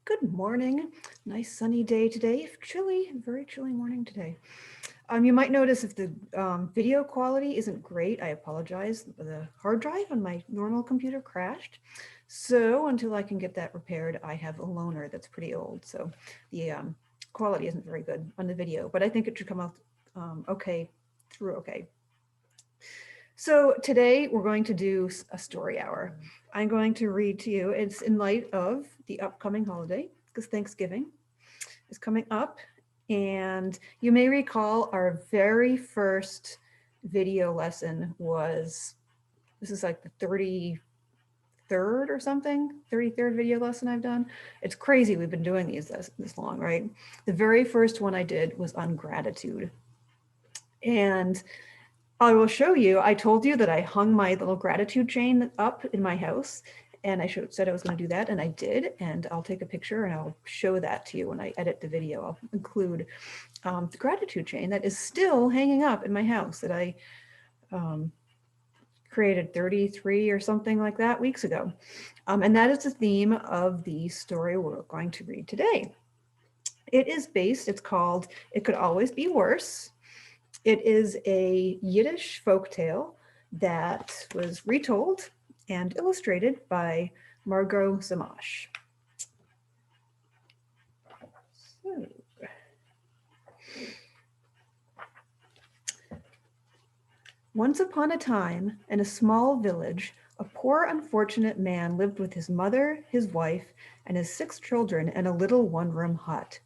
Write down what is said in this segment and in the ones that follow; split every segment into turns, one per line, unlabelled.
Good morning. Nice sunny day today. Chilly, very chilly morning today. You might notice if the video quality isn't great, I apologize. The hard drive on my normal computer crashed. So until I can get that repaired, I have a loaner that's pretty old. So the quality isn't very good on the video, but I think it should come out okay, through okay. So today we're going to do a story hour. I'm going to read to you. It's in light of the upcoming holiday because Thanksgiving is coming up. And you may recall our very first video lesson was, this is like the 33rd or something, 33rd video lesson I've done. It's crazy we've been doing these this long, right? The very first one I did was on gratitude. And I will show you, I told you that I hung my little gratitude chain up in my house and I said I was going to do that and I did, and I'll take a picture and I'll show that to you when I edit the video. I'll include the gratitude chain that is still hanging up in my house that I created 33 or something like that weeks ago. And that is the theme of the story we're going to read today. It's called It Could Always Be Worse. It is a Yiddish folktale that was retold and illustrated by Margot Zamash. So, once upon a time, in a small village, a poor unfortunate man lived with his mother, his wife, and his 6 children in a little one-room hut.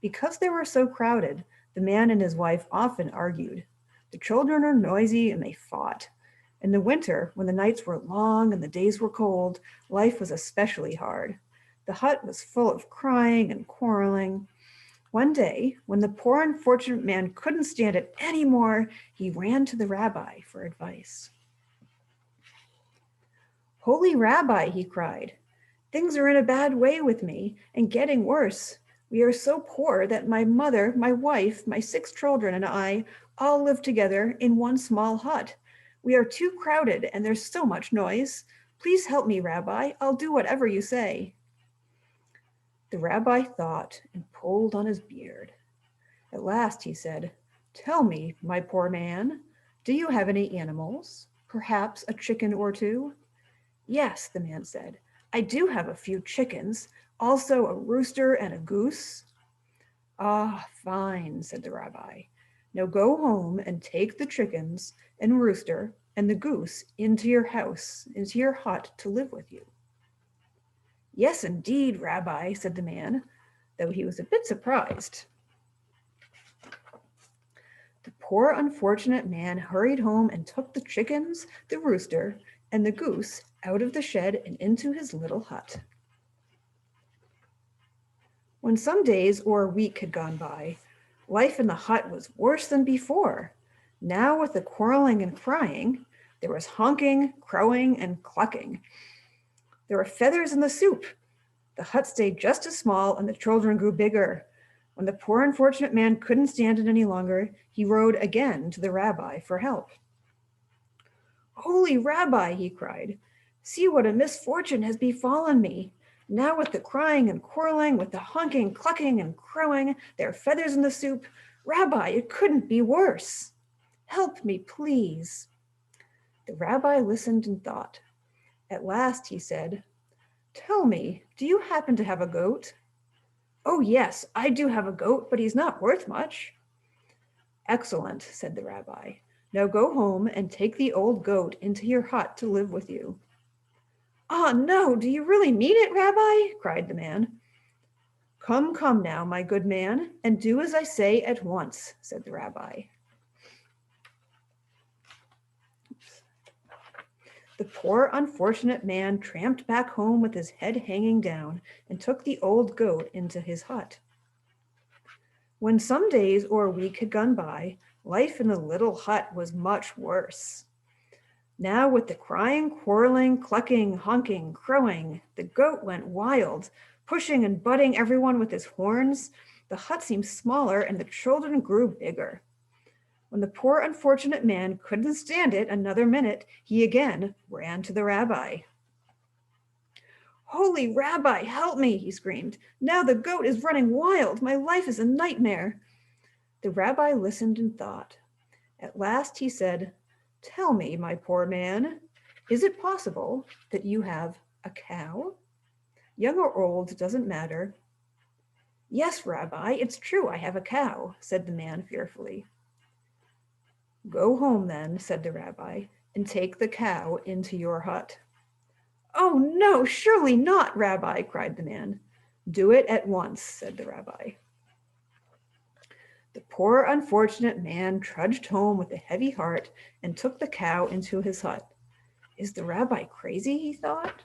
Because they were so crowded, the man and his wife often argued. The children are noisy and they fought. In the winter, when the nights were long and the days were cold, life was especially hard. The hut was full of crying and quarreling. One day, when the poor unfortunate man couldn't stand it anymore, he ran to the rabbi for advice. "Holy Rabbi," he cried, "things are in a bad way with me and getting worse. We are so poor that my mother, my wife, my 6 children, and I all live together in one small hut. We are too crowded and there's so much noise. Please help me, Rabbi. I'll do whatever you say." The rabbi thought and pulled on his beard. At last he said, "Tell me, my poor man, do you have any animals? Perhaps a chicken or 2? "Yes," the man said, "I do have a few chickens, also a rooster and a goose." "Ah, fine," said the rabbi. "Now go home and take the chickens and rooster and the goose into your house, into your hut to live with you." "Yes, indeed, Rabbi," said the man, though he was a bit surprised. The poor unfortunate man hurried home and took the chickens, the rooster, and the goose out of the shed and into his little hut. When some days or a week had gone by, life in the hut was worse than before. Now with the quarreling and crying, there was honking, crowing, and clucking. There were feathers in the soup. The hut stayed just as small and the children grew bigger. When the poor unfortunate man couldn't stand it any longer, he rode again to the rabbi for help. "Holy Rabbi," he cried, "see what a misfortune has befallen me. Now with the crying and quarreling, with the honking, clucking, and crowing, there are feathers in the soup. Rabbi, it couldn't be worse. Help me, please." The rabbi listened and thought. At last he said, "Tell me, do you happen to have a goat?" "Oh yes, I do have a goat, but he's not worth much." "Excellent," said the rabbi. "Now go home and take the old goat into your hut to live with you." "Ah, no, do you really mean it, Rabbi?" cried the man. "Come, come now, my good man, and do as I say at once," said the rabbi. The poor unfortunate man tramped back home with his head hanging down and took the old goat into his hut. When some days or a week had gone by, life in the little hut was much worse. Now with the crying, quarreling, clucking, honking, crowing, the goat went wild, pushing and butting everyone with his horns. The hut seemed smaller and the children grew bigger. When the poor unfortunate man couldn't stand it another minute, he again ran to the rabbi. "Holy Rabbi, help me," he screamed. "Now the goat is running wild. My life is a nightmare." The rabbi listened and thought. At last he said, "Tell me, my poor man, is it possible that you have a cow? Young or old, doesn't matter." "Yes, Rabbi, it's true I have a cow," said the man fearfully. "Go home then," said the rabbi, "and take the cow into your hut." "Oh no, surely not, Rabbi," cried the man. "Do it at once," said the rabbi. The poor unfortunate man trudged home with a heavy heart and took the cow into his hut. "Is the rabbi crazy?" he thought.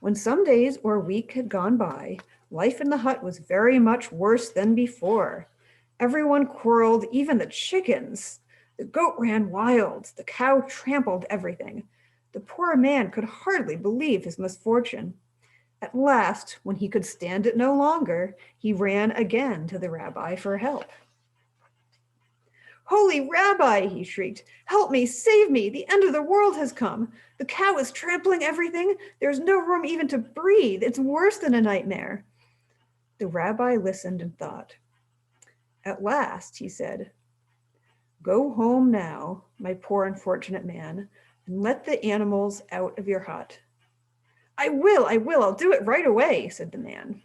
When some days or a week had gone by, life in the hut was very much worse than before. Everyone quarreled, even the chickens. The goat ran wild. The cow trampled everything. The poor man could hardly believe his misfortune. At last, when he could stand it no longer, he ran again to the rabbi for help. "Holy Rabbi," he shrieked, "help me, save me, the end of the world has come. The cow is trampling everything. There's no room even to breathe. It's worse than a nightmare." The rabbi listened and thought. At last, he said, "Go home now, my poor unfortunate man, and let the animals out of your hut." I will, I'll do it right away," said the man.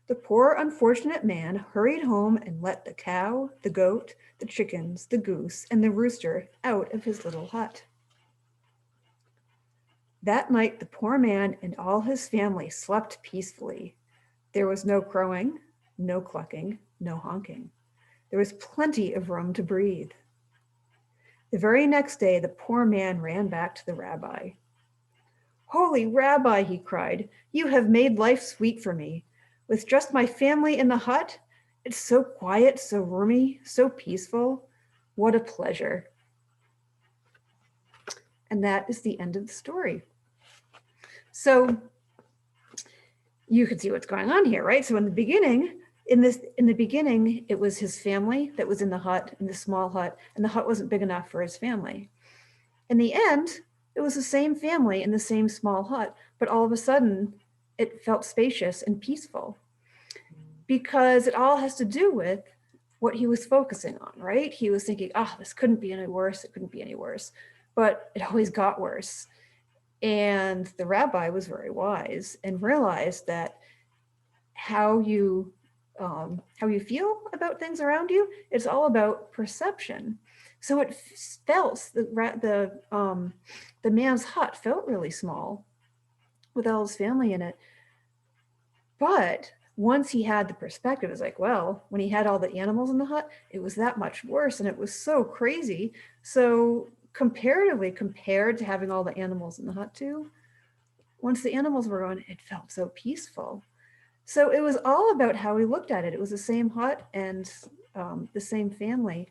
The poor unfortunate man hurried home and let the cow, the goat, the chickens, the goose, and the rooster out of his little hut. That night the poor man and all his family slept peacefully. There was no crowing, no clucking, no honking. There was plenty of room to breathe. The very next day the poor man ran back to the rabbi. "Holy Rabbi," he cried, "you have made life sweet for me. With just my family in the hut, it's so quiet, so roomy, so peaceful. What a pleasure." And that is the end of the story. So you can see what's going on here, right? So in the beginning, it was his family that was in the hut, in the small hut, and the hut wasn't big enough for his family. In the end, it was the same family in the same small hut, but all of a sudden it felt spacious and peaceful, because it all has to do with what he was focusing on, right? He was thinking, "Oh, this couldn't be any worse. It couldn't be any worse." But it always got worse. And the rabbi was very wise and realized that how you feel about things around you, it's all about perception. So it felt the man's hut felt really small with all his family in it. But once he had the perspective, it's like, well, when he had all the animals in the hut, it was that much worse, and it was so crazy. So comparatively, compared to having all the animals in the hut too, once the animals were gone, it felt so peaceful. So it was all about how he looked at it. It was the same hut and the same family,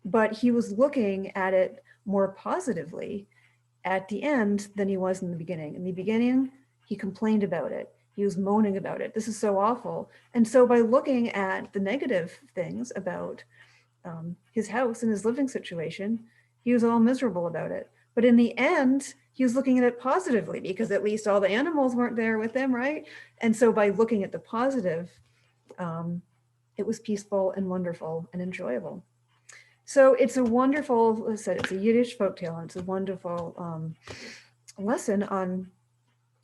but he was looking at it more positively at the end than he was in the beginning. In the beginning, he complained about it. He was moaning about it. This is so awful. And so by looking at the negative things about his house and his living situation, he was all miserable about it. But in the end, he was looking at it positively, because at least all the animals weren't there with him, right? And so by looking at the positive, it was peaceful and wonderful and enjoyable. So it's a wonderful, as I said, it's a Yiddish folktale, and it's a wonderful lesson on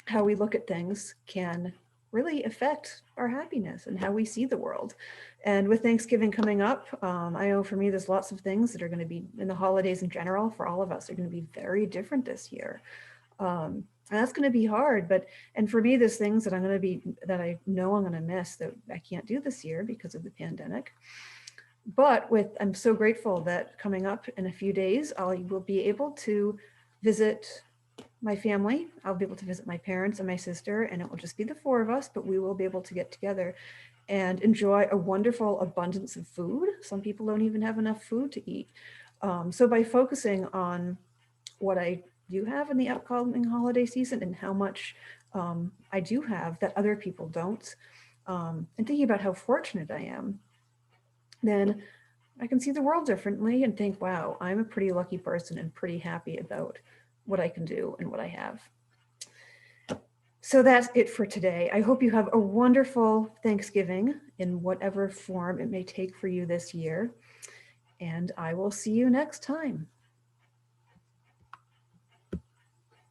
how we look at things can really affect our happiness and how we see the world. And with Thanksgiving coming up, I know for me, there's lots of things that are going to be, in the holidays in general, for all of us, are going to be very different this year. And that's going to be hard, and for me, there's things that that I know I'm going to miss that I can't do this year because of the pandemic. But I'm so grateful that coming up in a few days, I will be able to visit my family. I'll be able to visit my parents and my sister, and it will just be the four of us, but we will be able to get together and enjoy a wonderful abundance of food. Some people don't even have enough food to eat. So by focusing on what I do have in the upcoming holiday season and how much I do have that other people don't, and thinking about how fortunate I am, then I can see the world differently and think, wow, I'm a pretty lucky person and pretty happy about what I can do and what I have. So that's it for today. I hope you have a wonderful Thanksgiving in whatever form it may take for you this year. And I will see you next time.